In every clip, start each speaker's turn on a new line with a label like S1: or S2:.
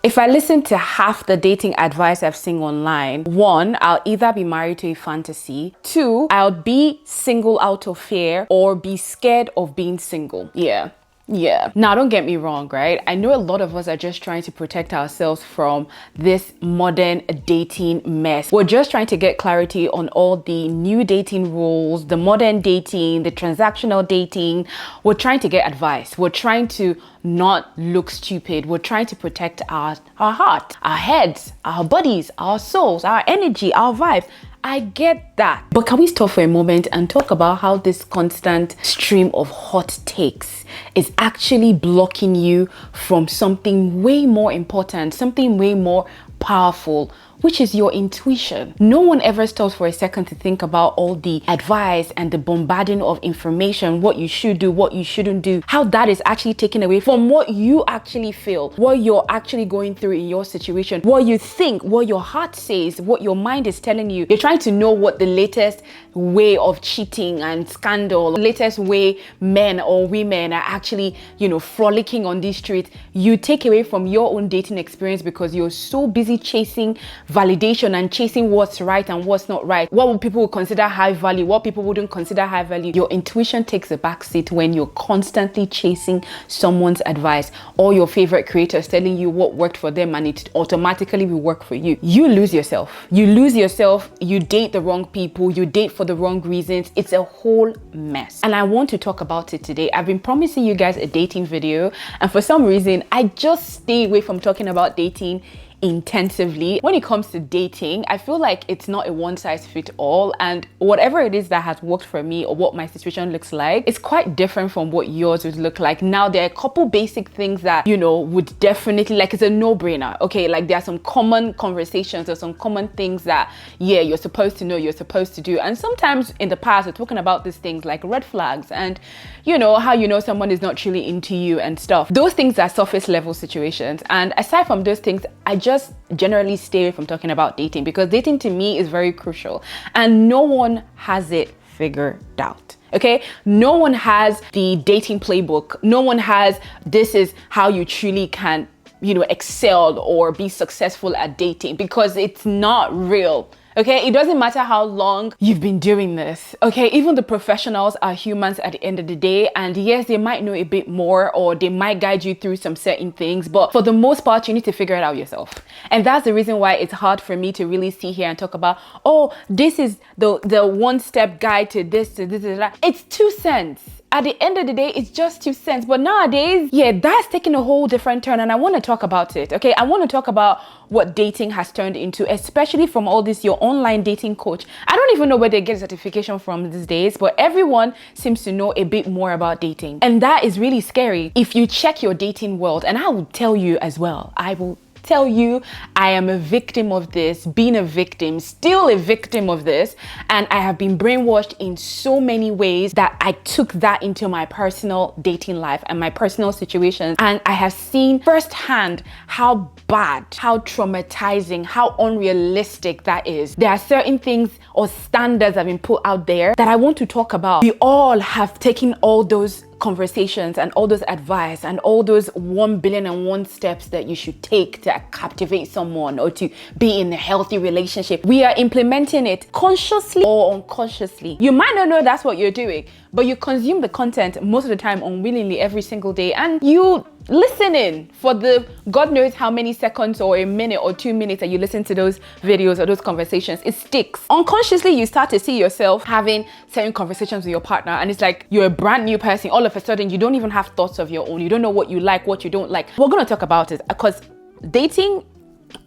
S1: If I listen to half the dating advice I've seen online, one, I'll either be married to a fantasy. Two, I'll be single out of fear or be scared of being single. Yeah. Now, don't get me wrong, right? I know a lot of us are just trying to protect ourselves from this modern dating mess. We're just trying to get clarity on all the new dating rules, the modern dating, the transactional dating. We're trying to get advice. We're trying to not look stupid. We're trying to protect our heart, our heads, our bodies, our souls, our energy, our vibes. I get that. But can we stop for a moment and talk about how this constant stream of hot takes is actually blocking you from something way more important, something way more powerful, which is your intuition. No one ever stops for a second to think about all the advice and the bombarding of information, what you should do, what you shouldn't do, how that is actually taken away from what you actually feel, what you're actually going through in your situation, what you think, what your heart says, what your mind is telling you. You're trying to know what the latest way of cheating and scandal, the latest way men or women are actually, frolicking on these streets. You take away from your own dating experience because you're so busy chasing validation and chasing what's right and what's not right. What would people consider high value, what people wouldn't consider high value. Your intuition takes a backseat when you're constantly chasing someone's advice or your favorite creators telling you what worked for them and it automatically will work for you. You lose yourself. You date the wrong people, you date for the wrong reasons. It's a whole mess. And I want to talk about it today. I've been promising you guys a dating video, and for some reason, I just stay away from talking about dating intensively. When it comes to dating, I feel like it's not a one size fit all, and whatever it is that has worked for me or what my situation looks like, it's quite different from what yours would look like. Now, there are a couple basic things that, would definitely, like, it's a no-brainer. Okay, like there are some common conversations or some common things that, you're supposed to know, you're supposed to do. And sometimes in the past, we're talking about these things like red flags and, how someone is not truly into you and stuff. Those things are surface level situations. And aside from those things, I just generally stay away from talking about dating because dating to me is very crucial and no one has it figured out. Okay, no one has the dating playbook. No one has, this is how you truly can, excel or be successful at dating, because it's not real. Okay, it doesn't matter how long you've been doing this. Okay, even the professionals are humans at the end of the day. And yes, they might know a bit more or they might guide you through some certain things. But for the most part, you need to figure it out yourself. And that's the reason why it's hard for me to really sit here and talk about, this is the one-step guide to this, to that. It's 2 cents. At the end of the day, it's just 2 cents. But nowadays, that's taking a whole different turn. And I want to talk about it. Okay, I want to talk about what dating has turned into, especially from all this, your online dating coach. I don't even know where they get certification from these days, but everyone seems to know a bit more about dating. And that is really scary. If you check your dating world, and I will tell you as well, I will tell you, I am a victim of this, being a victim, still a victim of this. And I have been brainwashed in so many ways that I took that into my personal dating life and my personal situations. And I have seen firsthand how bad, how traumatizing, how unrealistic that is. There are certain things or standards that have been put out there that I want to talk about. We all have taken all those conversations and all those advice and all those 1,000,000,001 steps that you should take to captivate someone or to be in a healthy relationship. We are implementing it consciously or unconsciously. You might not know that's what you're doing, but you consume the content most of the time unwillingly every single day, and you listen in for the God knows how many seconds or a minute or 2 minutes that you listen to those videos or those conversations. It sticks. Unconsciously, you start to see yourself having certain conversations with your partner, and it's like you're a brand new person. All of a sudden, you don't even have thoughts of your own. You don't know what you like, what you don't like. We're going to talk about it because dating,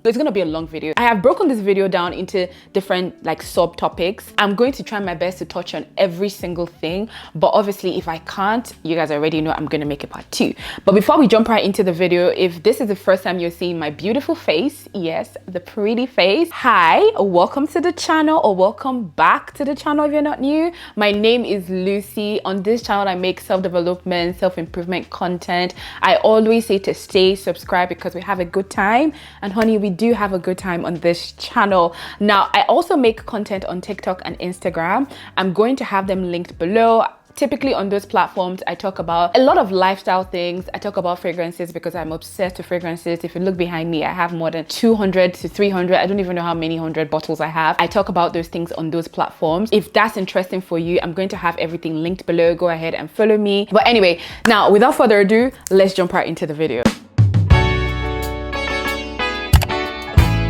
S1: it's going to be a long video. I have broken this video down into different subtopics. I'm going to try my best to touch on every single thing, but obviously if I can't, you guys already know I'm going to make a part 2. But before we jump right into the video, if this is the first time you're seeing my beautiful face, yes, the pretty face, hi, welcome to the channel, or welcome back to the channel if you're not new. My name is Lucy. On this channel, I make self-development, self-improvement content. I always say to stay subscribed because we have a good time, and honey, we do have a good time on this channel. Now, I also make content on TikTok and Instagram. I'm going to have them linked below. typically on those platforms, I talk about a lot of lifestyle things. I talk about fragrances because I'm obsessed with fragrances. If you look behind me, I have more than 200 to 300. I don't even know how many hundred bottles I have. I talk about those things on those platforms. If that's interesting for you, I'm going to have everything linked below. Go ahead and follow me. But anyway, now without further ado, let's jump right into the video.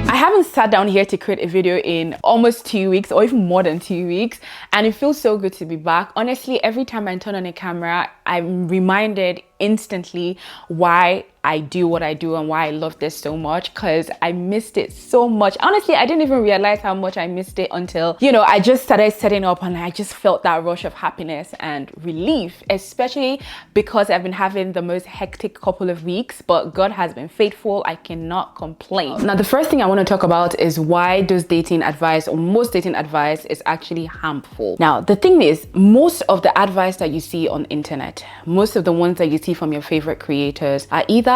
S1: I haven't sat down here to create a video in almost 2 weeks or even more than 2 weeks, and it feels so good to be back. Honestly, every time I turn on a camera, I'm reminded instantly why I do what I do and why I love this so much, because I missed it so much. Honestly, I didn't even realize how much I missed it until, you know, I just started setting up and I just felt that rush of happiness and relief, especially because I've been having the most hectic couple of weeks, but God has been faithful. I cannot complain. Now, the first thing I want to talk about is why does dating advice, or most dating advice, is actually harmful. Now, the thing is, most of the advice that you see on internet, most of the ones that you see from your favorite creators are either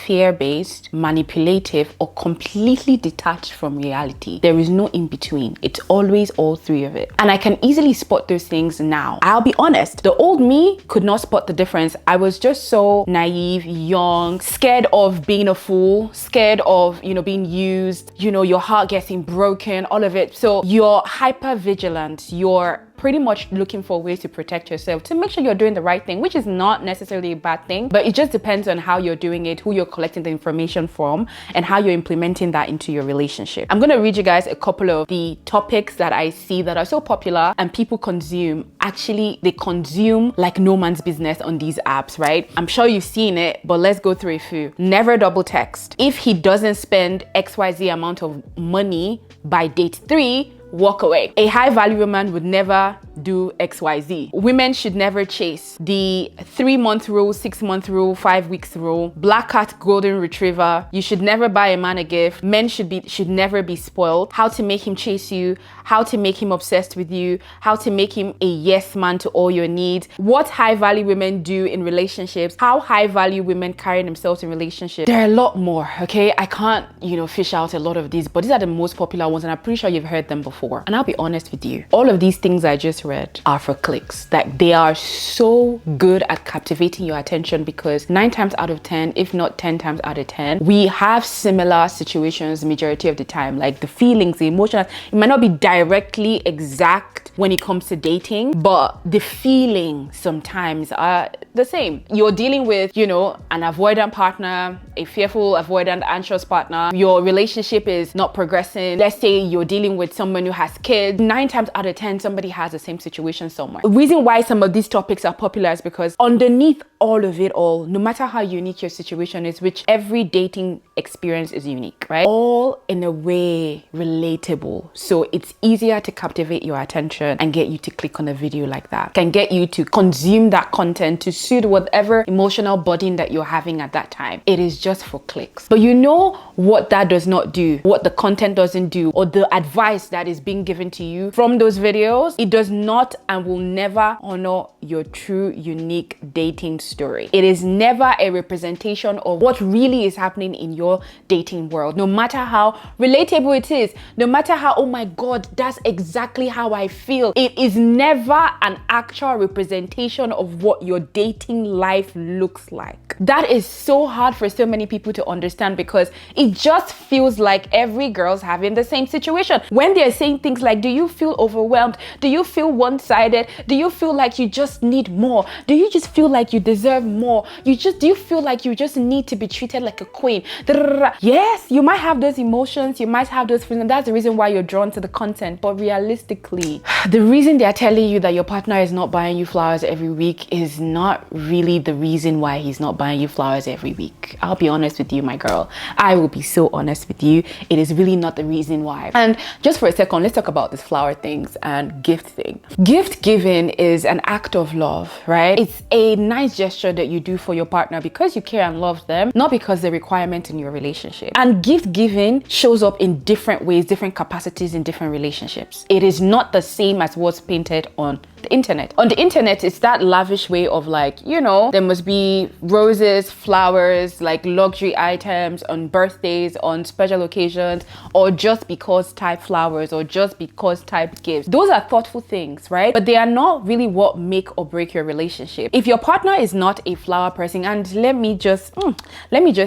S1: fear-based, manipulative, or completely detached from reality. There is no in between. It's always all three of it. And I can easily spot those things now. I'll be honest, the old me could not spot the difference. I was just so naive, young, scared of being a fool, scared of, you know, being used, you know, your heart getting broken, all of it. So you're hyper vigilant. You're pretty much looking for ways to protect yourself, to make sure you're doing the right thing, which is not necessarily a bad thing, but it just depends on how you're doing it, who you're collecting the information from, and how you're implementing that into your relationship. I'm gonna read you guys a couple of the topics that I see that are so popular and people consume. Actually, they consume like no man's business on these apps, right? I'm sure you've seen it, but let's go through a few. Never double text. If he doesn't spend XYZ amount of money by date 3, walk away. A high value woman would never do XYZ. Women should never chase. The 3-month rule, 6-month rule, 5 weeks rule. Black cat, golden retriever. You should never buy a man a gift. Men should never be spoiled. How to make him chase you. How to make him obsessed with you. How to make him a yes man to all your needs. What high value women do in relationships. How high value women carry themselves in relationships. There are a lot more, okay? I can't, you know, fish out a lot of these, but these are the most popular ones and I'm pretty sure you've heard them before. And I'll be honest with you, all of these things I just read are for clicks. Like, they are so good at captivating your attention because 9 times out of 10, if not 10 times out of 10, we have similar situations majority of the time. Like the feelings, the emotions, it might not be directly exact when it comes to dating, but the feelings sometimes are the same. You're dealing with, you know, an avoidant partner, a fearful, avoidant, anxious partner. Your relationship is not progressing. Let's say you're dealing with someone who has kids. 9 times out of 10, somebody has the same situation somewhere. The reason why some of these topics are popular is because underneath all of it all, no matter how unique your situation is, which every dating experience is unique, right? All in a way relatable. So it's easier to captivate your attention and get you to click on a video like that. Can get you to consume that content to suit whatever emotional burden that you're having at that time. It is just for clicks. But you know what that does not do, what the content doesn't do, or the advice that is being given to you from those videos, it does not and will never honor your true unique dating story. It is never a representation of what really is happening in your dating world. No matter how relatable it is, no matter how, oh my God, that's exactly how I feel. It is never an actual representation of what your dating life looks like. That is so hard for so many people to understand because it just feels like every girl's having the same situation. When they're saying things like, do you feel overwhelmed? Do you feel one-sided? Do you feel like you just need more? Do you just feel like you deserve more? Do you feel like you just need to be treated like a queen? Yes, you might have those emotions, you might have those feelings, and that's the reason why you're drawn to the content. But realistically, the reason they're telling you that your partner is not buying you flowers every week is not really the reason why he's not buying you flowers every week. I'll be honest with you, my girl. I will be so honest with you. It is really not the reason why. And just for a second, let's talk about this flower things and gift thing. Gift giving is an act of love, right? It's a nice gesture that you do for your partner because you care and love them, not because they're a requirement in your relationship. And gift giving shows up in different ways, different capacities in different relationships. It is not the same as what's painted on the internet. On the internet, it's that lavish way of like, you know, there must be roses roses, flowers, like luxury items on birthdays, on special occasions, or just because type flowers, or just because type gifts. Those are thoughtful things, right? But they are not really what make or break your relationship. If your partner is not a flower person, and let me just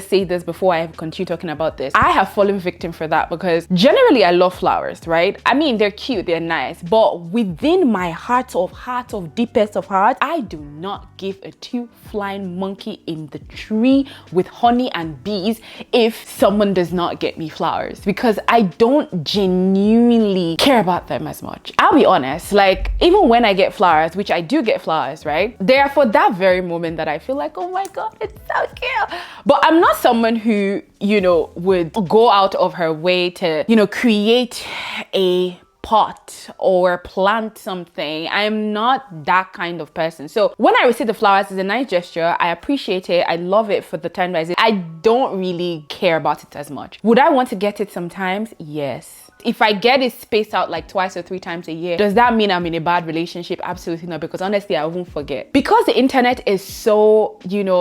S1: say this before I continue talking about this. I have fallen victim for that, because generally I love flowers, right? I mean, they're cute, they're nice, but within my heart of deepest of hearts, I do not give a two flying monkey in the tree with honey and bees if someone does not get me flowers, because I don't genuinely care about them as much. I'll be honest, like, even when I get flowers, which I do get flowers, right? They are for that very moment that I feel like, oh my God, it's so cute. But I'm not someone who, would go out of her way to, create a pot or plant something. I'm not that kind of person. So when I receive the flowers, it's a nice gesture. I appreciate it. I love it for the time that I don't really care about it as much. Would I want to get it sometimes? Yes. If I get it spaced out like twice or 3 times a year, does that mean I'm in a bad relationship? Absolutely not, because honestly, I won't forget. Because the internet is so,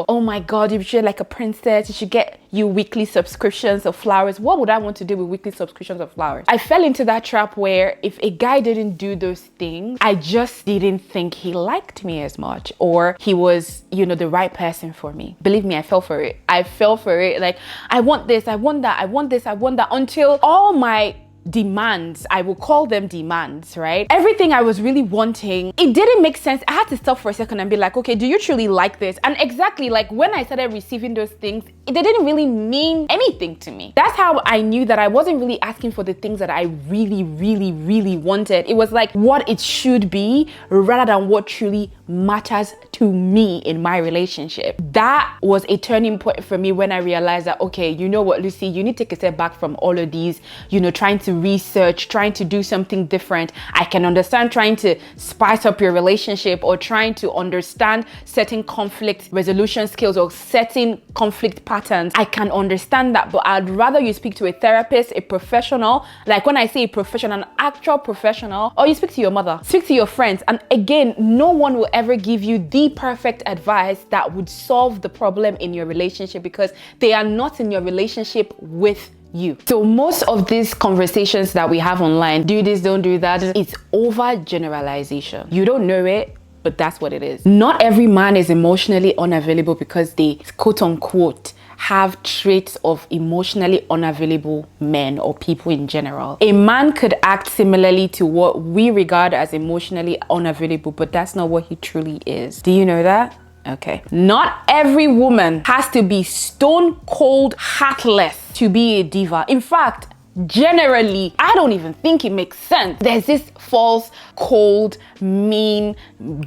S1: oh my God, you should like a princess, you should get you weekly subscriptions of flowers. What would I want to do with weekly subscriptions of flowers? I fell into that trap where if a guy didn't do those things, I just didn't think he liked me as much, or he was, the right person for me. Believe me, I fell for it. Like, I want this, I want that, I want this, I want that, until all my demands, I will call them demands, right? Everything I was really wanting, it didn't make sense. I had to stop for a second and be like, okay, do you truly like this? And exactly, like, when I started receiving those things, they didn't really mean anything to me. That's how I knew that I wasn't really asking for the things that I really, really, really wanted. It was like what it should be rather than what truly matters to me in my relationship. That was a turning point for me when I realized that, okay, you know what, Lucy, you need to take a step back from all of these, trying to research, trying to do something different. I can understand trying to spice up your relationship, or trying to understand certain conflict resolution skills or certain conflict patterns. I can understand that, but I'd rather you speak to a therapist, a professional. Like, when I say a professional, an actual professional, or you speak to your mother, speak to your friends. And again, no one will ever give you the perfect advice that would solve the problem in your relationship, because they are not in your relationship with you. So most of these conversations that we have online, do this, don't do that, it's overgeneralization. You don't know it, but that's what it is. Not every man is emotionally unavailable because they, quote unquote, have traits of emotionally unavailable men or people in general. A man could act similarly to what we regard as emotionally unavailable, but that's not what he truly is. Do you know that? Okay. Not every woman has to be stone cold heartless to be a diva. In fact, generally, I don't even think it makes sense. There's this false, cold, mean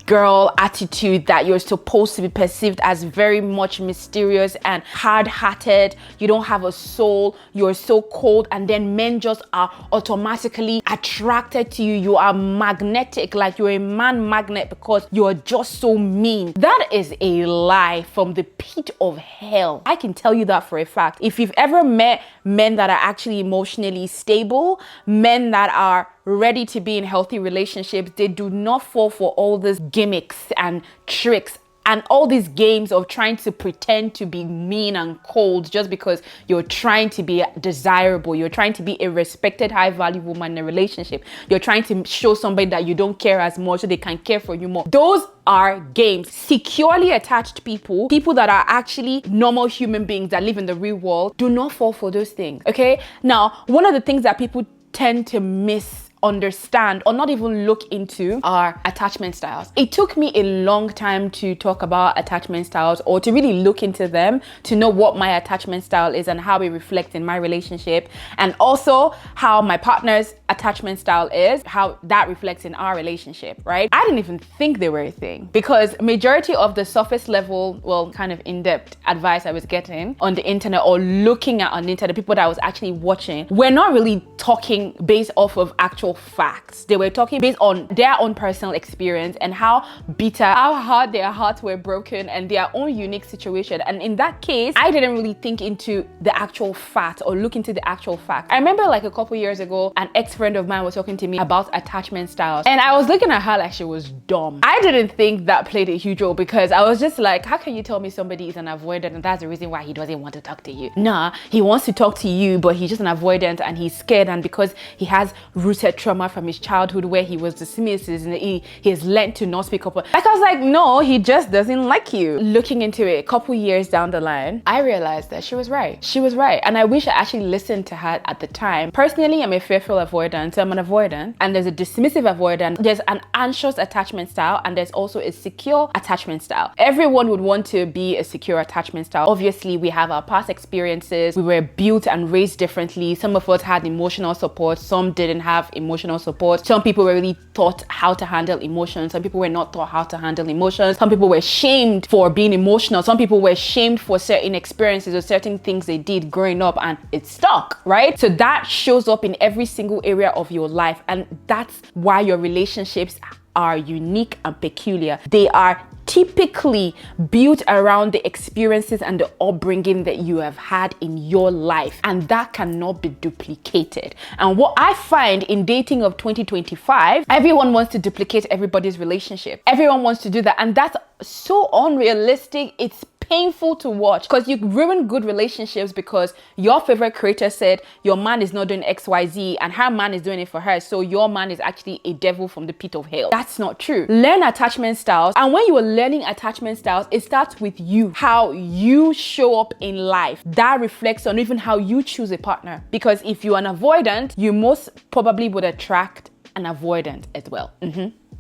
S1: girl attitude that you're supposed to be perceived as very much mysterious and hard-hearted. You don't have a soul. You're so cold, and then men just are automatically attracted to you. You are magnetic, like you're a man magnet because you're just so mean. That is a lie from the pit of hell. I can tell you that for a fact. If you've ever met men that are actually emotionally stable, men that are ready to be in healthy relationships, they do not fall for all these gimmicks and tricks and all these games of trying to pretend to be mean and cold just because you're trying to be desirable. You're trying to be a respected, high-value woman in a relationship. You're trying to show somebody that you don't care as much so they can care for you more. Those are games. Securely attached people that are actually normal human beings that live in the real world, do not fall for those things, okay? Now, one of the things that people tend to misunderstand or not even look into are attachment styles. It took me a long time to talk about attachment styles, or to really look into them, to know what my attachment style is and how it reflects in my relationship, and also how my partner's attachment style is, how that reflects in our relationship, right? I didn't even think they were a thing, because majority of the surface level, well, kind of in-depth advice I was getting on the internet or looking at on the internet, people that I was actually watching, were not really talking based off of actual actual facts. They were talking based on their own personal experience and how bitter, how hard their hearts were broken and their own unique situation. And in that case, I didn't really think into the actual fact or look into the actual fact. I remember like a couple years ago, an ex-friend of mine was talking to me about attachment styles, and I was looking at her like she was dumb. I didn't think that played a huge role because I was just like, how can you tell me somebody is an avoidant and that's the reason why he doesn't want to talk to you? Nah, he wants to talk to you, but he's just an avoidant and he's scared, and because he has rooted trauma from his childhood where he was dismissed and he has learned to not speak up. Like, I was like, no, he just doesn't like you. Looking into it a couple years down the line, I realized that she was right. She was right. And I wish I actually listened to her at the time. Personally, I'm a fearful avoidant. So I'm an avoidant, and there's a dismissive avoidant. There's an anxious attachment style, and there's also a secure attachment style. Everyone would want to be a secure attachment style. Obviously, we have our past experiences. We were built and raised differently. Some of us had emotional support. Some didn't have emotional support. Some people were really taught how to handle emotions. Some people were not taught how to handle emotions. Some people were shamed for being emotional. Some people were shamed for certain experiences or certain things they did growing up, and it stuck, right? So that shows up in every single area of your life, and that's why your relationships are unique and peculiar. They are typically built around the experiences and the upbringing that you have had in your life, and that cannot be duplicated. And what I find in dating of 2025, everyone wants to duplicate everybody's relationship. Everyone wants to do that, and that's so unrealistic. It's painful to watch because you ruin good relationships because your favorite creator said your man is not doing XYZ and her man is doing it for her, so your man is actually a devil from the pit of hell. That's not true. Learn attachment styles, and when you are learning attachment styles, it starts with you, how you show up in life. That reflects on even how you choose a partner, because if you're an avoidant, you most probably would attract an avoidant as well.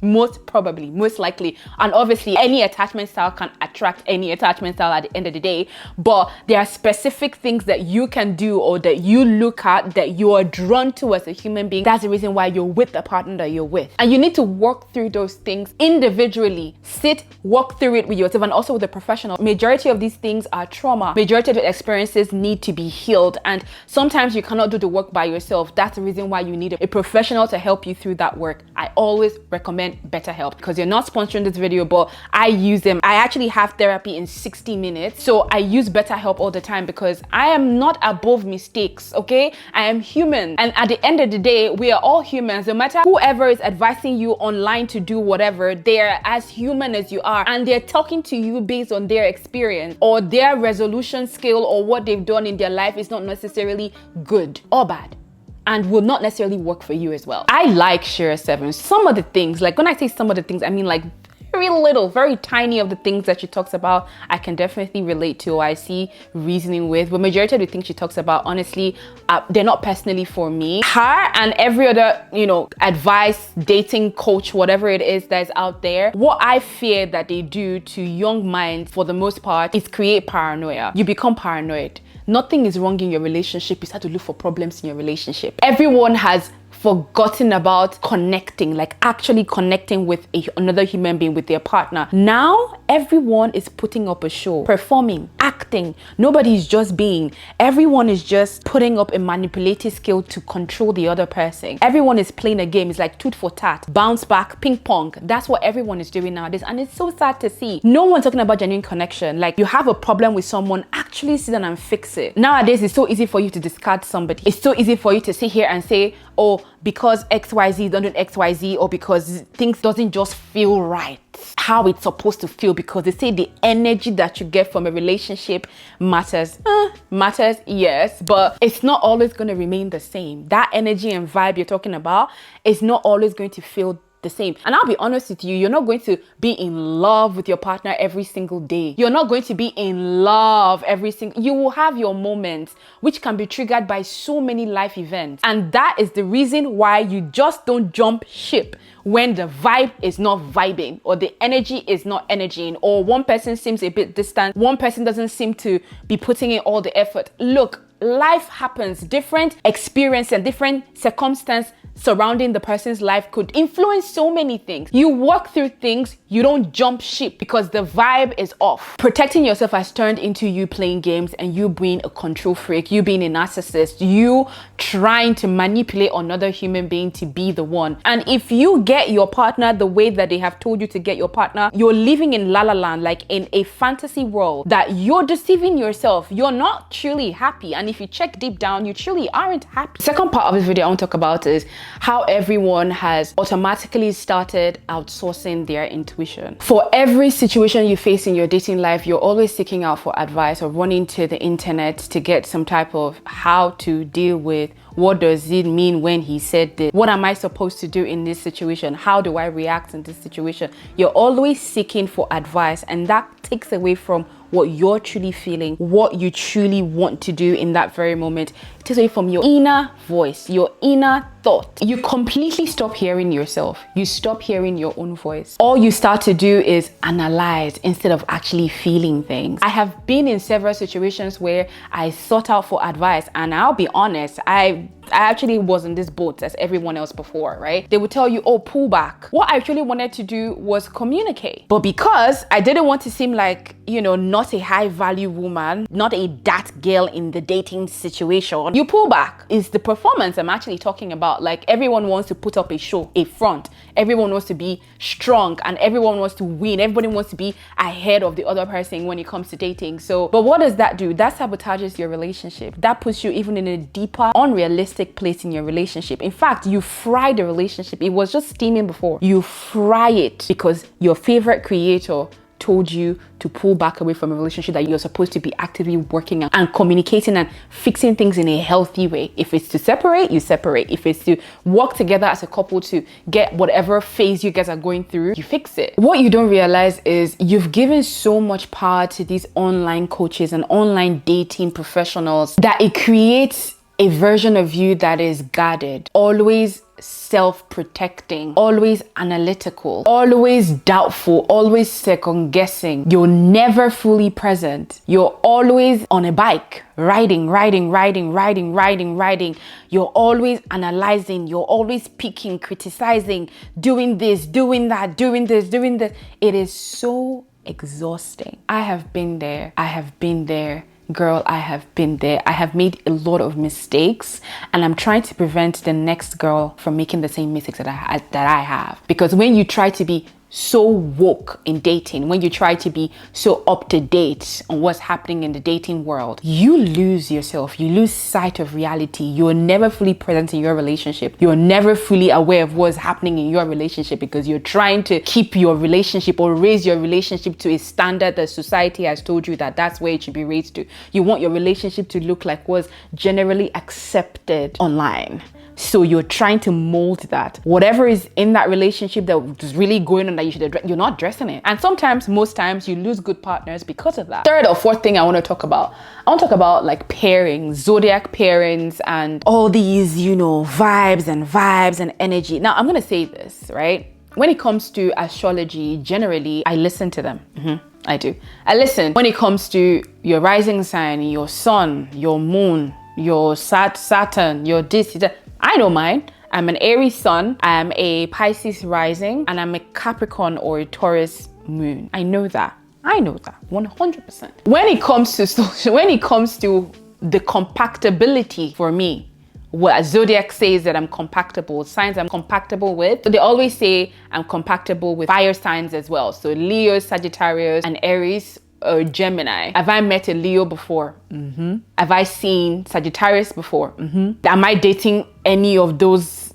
S1: Most probably, most likely. And obviously any attachment style can attract any attachment style at the end of the day, but there are specific things that you can do or that you look at that you are drawn to as a human being. That's the reason why you're with the partner that you're with, and you need to work through those things individually. Work through it with yourself and also with a professional. Majority of these things are trauma. Majority of the experiences need to be healed, and sometimes you cannot do the work by yourself. That's the reason why you need a professional to help you through that work. I always recommend BetterHelp, because you're not sponsoring this video, but I use them. I actually have therapy in 60 minutes. So I use BetterHelp all the time because I am not above mistakes, okay? I am human. And at the end of the day, we are all humans. No matter whoever is advising you online to do whatever, they're as human as you are. And they're talking to you based on their experience or their resolution skill, or what they've done in their life is not necessarily good or bad, and will not necessarily work for you as well. I like Shira 7. Some of the things, like when I say some of the things, I mean like very little, very tiny of the things that she talks about, I can definitely relate to, or I see reasoning with. But majority of the things she talks about, honestly, they're not personally for me. Her and every other, advice, dating coach, whatever it is that's out there, what I fear that they do to young minds for the most part is create paranoia. You become paranoid. Nothing is wrong in your relationship. You start to look for problems in your relationship. Everyone has forgotten about connecting, like actually connecting with another human being, with their partner. Now, everyone is putting up a show, performing, acting. Nobody's just being. Everyone is just putting up a manipulative skill to control the other person. Everyone is playing a game. It's like toot for tat, bounce back, ping pong. That's what everyone is doing nowadays. And it's so sad to see. No one's talking about genuine connection. Like, you have a problem with someone, actually sit down and fix it. Nowadays, it's so easy for you to discard somebody. It's so easy for you to sit here and say, oh, because XYZ don't do XYZ, or because things doesn't just feel right how it's supposed to feel, because they say the energy that you get from a relationship matters. Matters, yes, but it's not always going to remain the same. That energy and vibe you're talking about is not always going to feel the same. And I'll be honest with you, you're not going to be in love with your partner every single day. You're not going to be in love you will have your moments which can be triggered by so many life events. And that is the reason why you just don't jump ship when the vibe is not vibing, or the energy is not energying, or one person seems a bit distant, one person doesn't seem to be putting in all the effort. Look, life happens, different experience and different circumstance surrounding the person's life could influence so many things. You work through things, you don't jump ship because the vibe is off. Protecting yourself has turned into you playing games and you being a control freak, you being a narcissist, you trying to manipulate another human being to be the one. And if you get your partner the way that they have told you to get your partner, you're living in la la land, like in a fantasy world that you're deceiving yourself. You're not truly happy. And if you check deep down, you truly aren't happy. Second part of this video I want to talk about is how everyone has automatically started outsourcing their intuition. For every situation you face in your dating life, you're always seeking out for advice or running to the internet to get some type of how to deal with what does it mean when he said this? What am I supposed to do in this situation? How do I react in this situation? You're always seeking for advice, and that takes away from what you're truly feeling, what you truly want to do in that very moment. It takes away from your inner voice, your inner thought. You completely stop hearing yourself. You stop hearing your own voice. All you start to do is analyze instead of actually feeling things. I have been in several situations where I sought out for advice, and I'll be honest, I actually was in this boat as everyone else before, right? They would tell you, oh, pull back. What I actually wanted to do was communicate. But because I didn't want to seem like, you know, not a high value woman, not a that girl in the dating situation, you pull back. It's the performance I'm actually talking about. Like, everyone wants to put up a show, a front. Everyone wants to be strong and everyone wants to win. Everybody wants to be ahead of the other person when it comes to dating. So, but what does that do? That sabotages your relationship. That puts you even in a deeper, unrealistic place in your relationship. In fact, you fry the relationship. It was just steaming before. You fry it because your favorite creator told you to pull back away from a relationship that you're supposed to be actively working on and communicating and fixing things in a healthy way. If it's to separate, you separate. If it's to work together as a couple to get whatever phase you guys are going through, you fix it. What you don't realize is you've given so much power to these online coaches and online dating professionals that it creates a version of you that is guarded, always self-protecting, always analytical, always doubtful, always second-guessing. You're never fully present. You're always on a bike, riding. You're always analyzing. You're always picking, criticizing, doing this, doing that, doing this. It is so exhausting. I have been there. Girl, I have been there. I have made a lot of mistakes, and I'm trying to prevent the next girl from making the same mistakes that I have. Because when you try to be so woke in dating, when you try to be so up to date on what's happening in the dating world, you lose yourself. You lose sight of reality. You're never fully present in your relationship. You're never fully aware of what's happening in your relationship because you're trying to keep your relationship or raise your relationship to a standard that society has told you that that's where it should be raised to. You want your relationship to look like what's generally accepted online. So you're trying to mold that. Whatever is in that relationship that is really going on that you should address, you're not addressing it. And sometimes, most times, you lose good partners because of that. Third or fourth thing I want to talk about. I want to talk about like pairings, zodiac pairings, and all these, you know, vibes and energy. Now, I'm going to say this, right? When it comes to astrology, generally, I listen to them. I do. I listen. When it comes to your rising sign, your sun, your moon, your Saturn, your this, that, I know mine. I'm an Aries sun, I'm a Pisces rising, and I'm a Capricorn or a Taurus moon. I know that 100%. When it comes to the compatibility for me, what zodiac says that I'm compatible, signs I'm compatible with. So they always say I'm compatible with fire signs as well. So Leo, Sagittarius, and Aries or Gemini. Have I met a Leo before? Have I seen Sagittarius before? Am I dating any of those?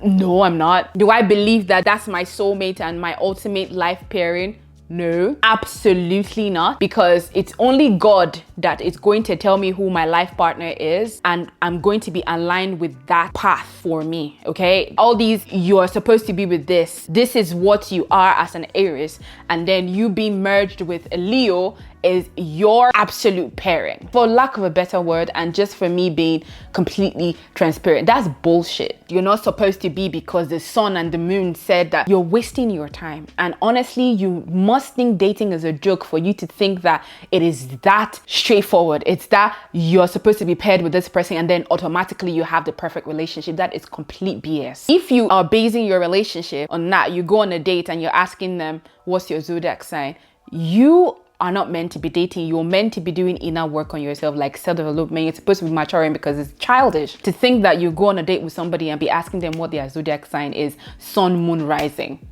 S1: No, I'm not. Do I believe that that's my soulmate and my ultimate life pairing? No, absolutely not, because it's only God that is going to tell me who my life partner is, and I'm going to be aligned with that path for me, okay? All these, you're supposed to be with this is what you are as an Aries, and then you being merged with a Leo is your absolute pairing, for lack of a better word, and just for me being completely transparent. That's bullshit. You're not supposed to be, because the sun and the moon said that. You're wasting your time. And honestly, you must think dating is a joke for you to think that it is that straightforward. It's that you're supposed to be paired with this person and then automatically you have the perfect relationship. That is complete BS. If you are basing your relationship on that, you go on a date and you're asking them, what's your zodiac sign? You are not meant to be dating. You're meant to be doing inner work on yourself, like self-development. You're supposed to be maturing, because it's childish to think that you go on a date with somebody and be asking them what their zodiac sign is, sun, moon, rising.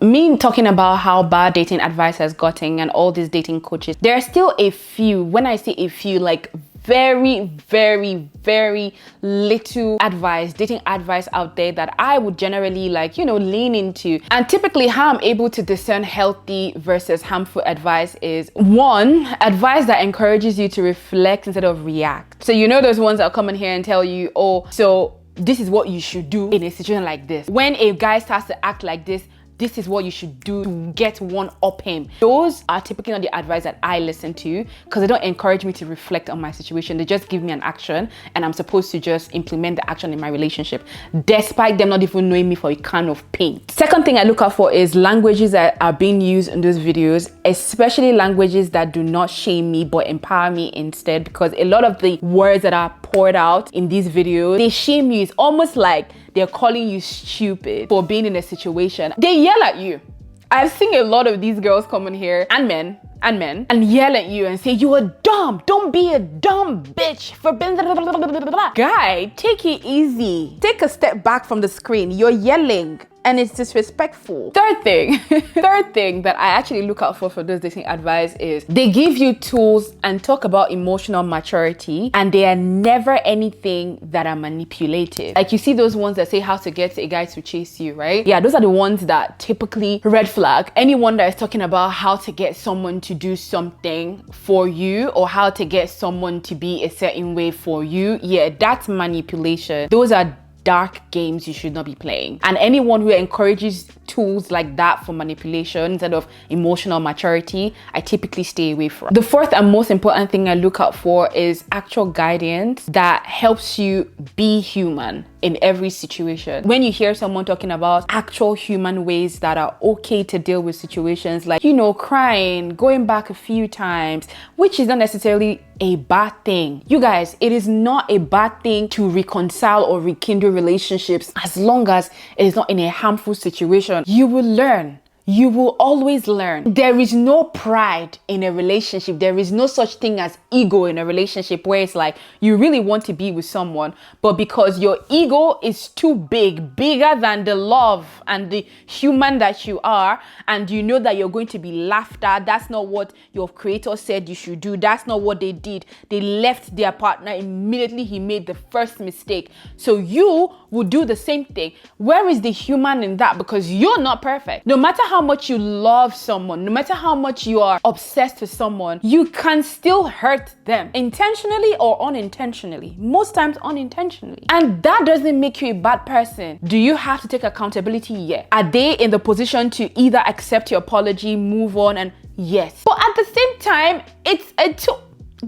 S1: Me talking about how bad dating advice has gotten and all these dating coaches, there are still a few, when I say a few, like very, very, very little advice, dating advice out there that I would generally lean into. And typically how I'm able to discern healthy versus harmful advice is, one, advice that encourages you to reflect instead of react. So those ones that come in here and tell you, oh, so this is what you should do in a situation like this. When a guy starts to act like this is what you should do to get one up him. Those are typically not the advice that I listen to, because they don't encourage me to reflect on my situation. They just give me an action and I'm supposed to just implement the action in my relationship, despite them not even knowing me for a can of paint. Second thing I look out for is languages that are being used in those videos, especially languages that do not shame me but empower me instead, because a lot of the words that are poured out in these videos, they shame you. It's almost like they're calling you stupid for being in a situation. They yell at you. I've seen a lot of these girls come in here, and men, and yell at you and say, you are dumb. Don't be a dumb bitch for blah, blah, blah, blah, blah, blah. Guy, take it easy. Take a step back from the screen. You're yelling and it's disrespectful. Third thing that I actually look out for those dating advice is they give you tools and talk about emotional maturity, and they are never anything that are manipulative. Like you see those ones that say how to get a guy to chase you, right? Yeah, those are the ones that typically red flag. Anyone that is talking about how to get someone to do something for you or how to get someone to be a certain way for you, yeah, that's manipulation. Those are dark games you should not be playing. And anyone who encourages tools like that for manipulation instead of emotional maturity, I typically stay away from. The fourth and most important thing I look out for is actual guidance that helps you be human in every situation. When you hear someone talking about actual human ways that are okay to deal with situations, like, crying, going back a few times, which is not necessarily a bad thing. You guys, it is not a bad thing to reconcile or rekindle relationships as long as it is not in a harmful situation. You will learn. You will always learn. There is no pride in a relationship. There is no such thing as ego in a relationship where it's like you really want to be with someone, but because your ego is too bigger than the love and the human that you are, and you know that you're going to be laughed at. That's not what your creator said you should do. That's not what they did. They left their partner immediately he made the first mistake. So you will do the same thing. Where is the human in that? Because you're not perfect. No matter how much you love someone, no matter how much you are obsessed with someone, you can still hurt them intentionally or unintentionally. Most times unintentionally. And that doesn't make you a bad person. Do you have to take accountability? Yeah. Are they in the position to either accept your apology, move on, and yes. But at the same time, it's a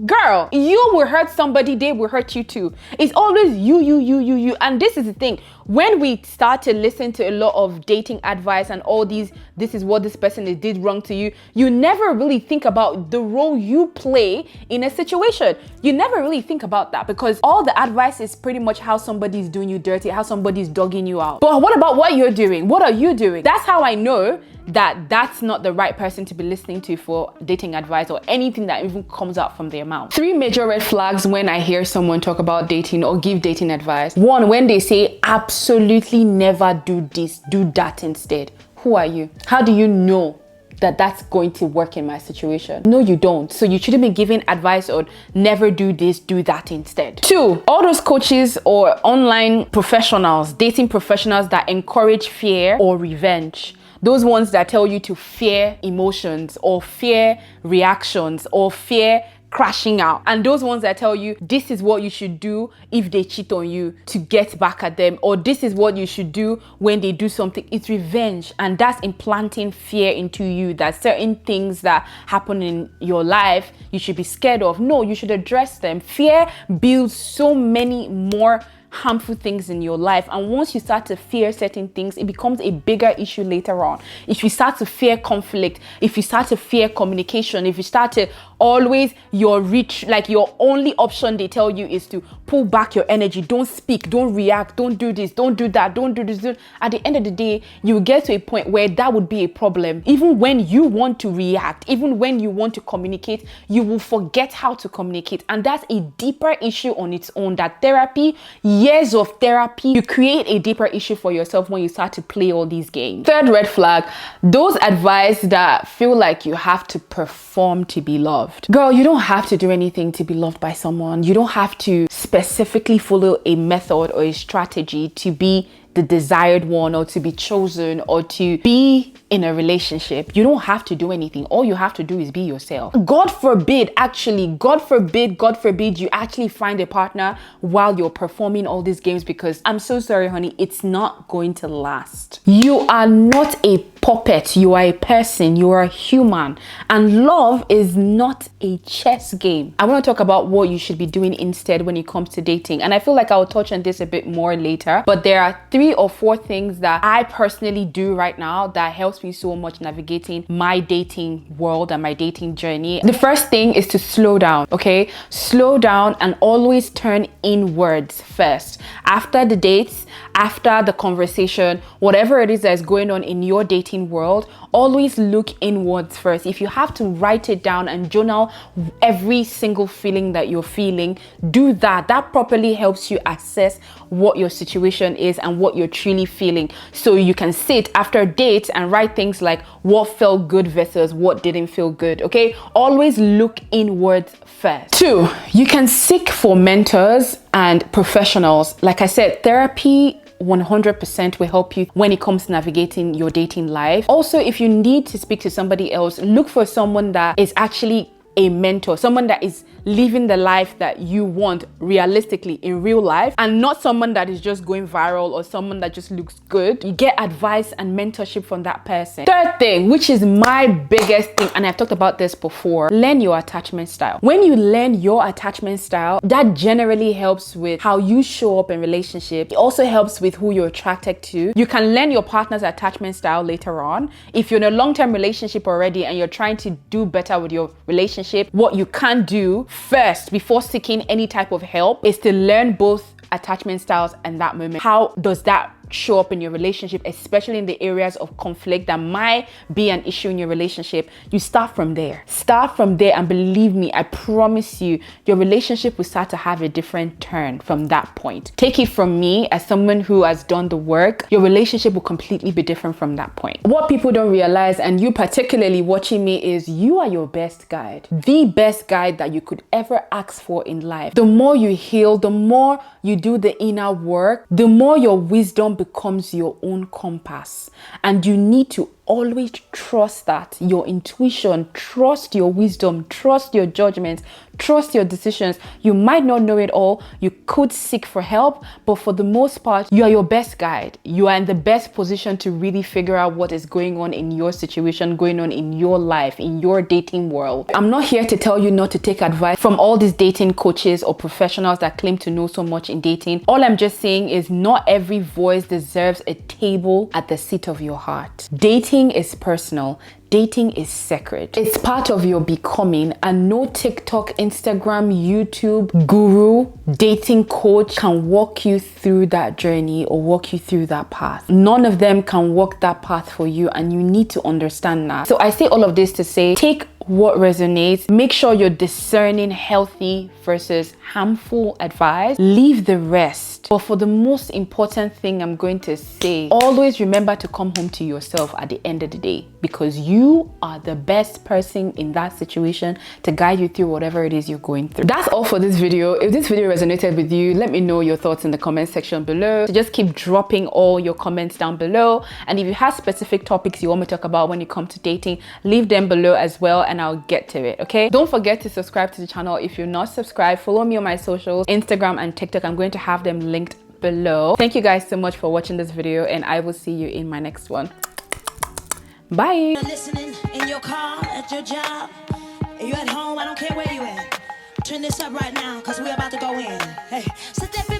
S1: girl, you will hurt somebody, they will hurt you too. It's always you. And this is the thing. When we start to listen to a lot of dating advice and all these, this is what this person did wrong to you, you never really think about the role you play in a situation. You never really think about that because all the advice is pretty much how somebody's doing you dirty, how somebody's dogging you out. But what about what you're doing? What are you doing? That's how I know that that's not the right person to be listening to for dating advice or anything that even comes out from their mouth. 3 major red flags when I hear someone talk about dating or give dating advice. 1, when they say absolutely never do this, do that instead. Who are you? How do you know that that's going to work in my situation? No, you don't. So you shouldn't be giving advice on never do this, do that instead. 2, all those coaches or online professionals, dating professionals that encourage fear or revenge. Those ones that tell you to fear emotions or fear reactions or fear crashing out. And those ones that tell you this is what you should do if they cheat on you to get back at them, or this is what you should do when they do something, it's revenge. And that's implanting fear into you that certain things that happen in your life you should be scared of. No, you should address them. Fear builds so many more harmful things in your life, and once you start to fear certain things, it becomes a bigger issue later on. If you start to fear conflict, if you start to fear communication, if you start to always your only option they tell you is to pull back your energy, don't speak, don't react, don't do this, don't do that, don't do this, at the end of the day you get to a point where that would be a problem. Even when you want to react, even when you want to communicate, you will forget how to communicate, and that's a deeper issue on its own. That therapy, years of therapy, you create a deeper issue for yourself when you start to play all these games. Third red flag, those advice that feel like you have to perform to be loved. Girl, you don't have to do anything to be loved by someone. You don't have to specifically follow a method or a strategy to be the desired one, or to be chosen, or to be in a relationship. You don't have to do anything. All you have to do is be yourself. God forbid you actually find a partner while you're performing all these games, because I'm so sorry, honey, it's not going to last. You are not a puppet. You are a person. You are a human. And love is not a chess game. I want to talk about what you should be doing instead when it comes to dating. And I feel like I'll touch on this a bit more later, but there are 3 or 4 things that I personally do right now that helps me so much navigating my dating world and my dating journey. The first thing is to slow down, okay? Slow down and always turn inwards first. After the dates, after the conversation, whatever it is that's going on in your dating world, always look inwards first. If you have to write it down and journal every single feeling that you're feeling, do that. That properly helps you assess what your situation is and what you're truly feeling. So you can sit after dates and write things like what felt good versus what didn't feel good, okay? Always look inwards first. 2, you can seek for mentors and professionals. Like I said, therapy 100% will help you when it comes to navigating your dating life. Also, if you need to speak to somebody else, look for someone that is actually a mentor, someone that is living the life that you want realistically in real life, and not someone that is just going viral or someone that just looks good. You get advice and mentorship from that person. Third thing, which is my biggest thing, and I've talked about this before, learn your attachment style. When you learn your attachment style, that generally helps with how you show up in relationship. It also helps with who you're attracted to. You can learn your partner's attachment style later on. If you're in a long-term relationship already and you're trying to do better with your relationship, what you can do first before seeking any type of help is to learn both attachment styles and that moment. How does that show up in your relationship, especially in the areas of conflict that might be an issue in your relationship? You start from there. Start from there, and believe me, I promise you, your relationship will start to have a different turn from that point. Take it from me, as someone who has done the work, your relationship will completely be different from that point. What people don't realize, and you particularly watching me, is you are your best guide. The best guide that you could ever ask for in life. The more you heal, the more you do the inner work, the more your wisdom becomes your own compass. And you need to always trust that, your intuition, trust your wisdom, trust your judgments, trust your decisions. You might not know it all. You could seek for help, but for the most part, you are your best guide. You are in the best position to really figure out what is going on in your situation, going on in your life, in your dating world. I'm not here to tell you not to take advice from all these dating coaches or professionals that claim to know so much in dating. All I'm just saying is not every voice deserves a table at the seat of your heart. Dating is personal. Dating is sacred. It's part of your becoming, and no TikTok, Instagram, YouTube guru, dating coach can walk you through that journey or walk you through that path. None of them can walk that path for you, and you need to understand that. So I say all of this to say, take what resonates. Make sure you're discerning healthy versus harmful advice. Leave the rest. But for the most important thing I'm going to say, always remember to come home to yourself at the end of the day, because you are the best person in that situation to guide you through whatever it is you're going through. That's all for this video. If this video resonated with you, let me know your thoughts in the comment section below. So just keep dropping all your comments down below. And if you have specific topics you want me to talk about when it comes to dating, leave them below as well. And and I'll get to it, okay? Don't forget to subscribe to the channel if you're not subscribed. Follow me on my socials, Instagram and TikTok. I'm going to have them linked below. Thank you guys so much for watching this video, and I will see you in my next one. Bye.
S2: Listening in your car, at your job, you at home, I don't care where you at. Turn this up right now, because we're about to go in. Hey, step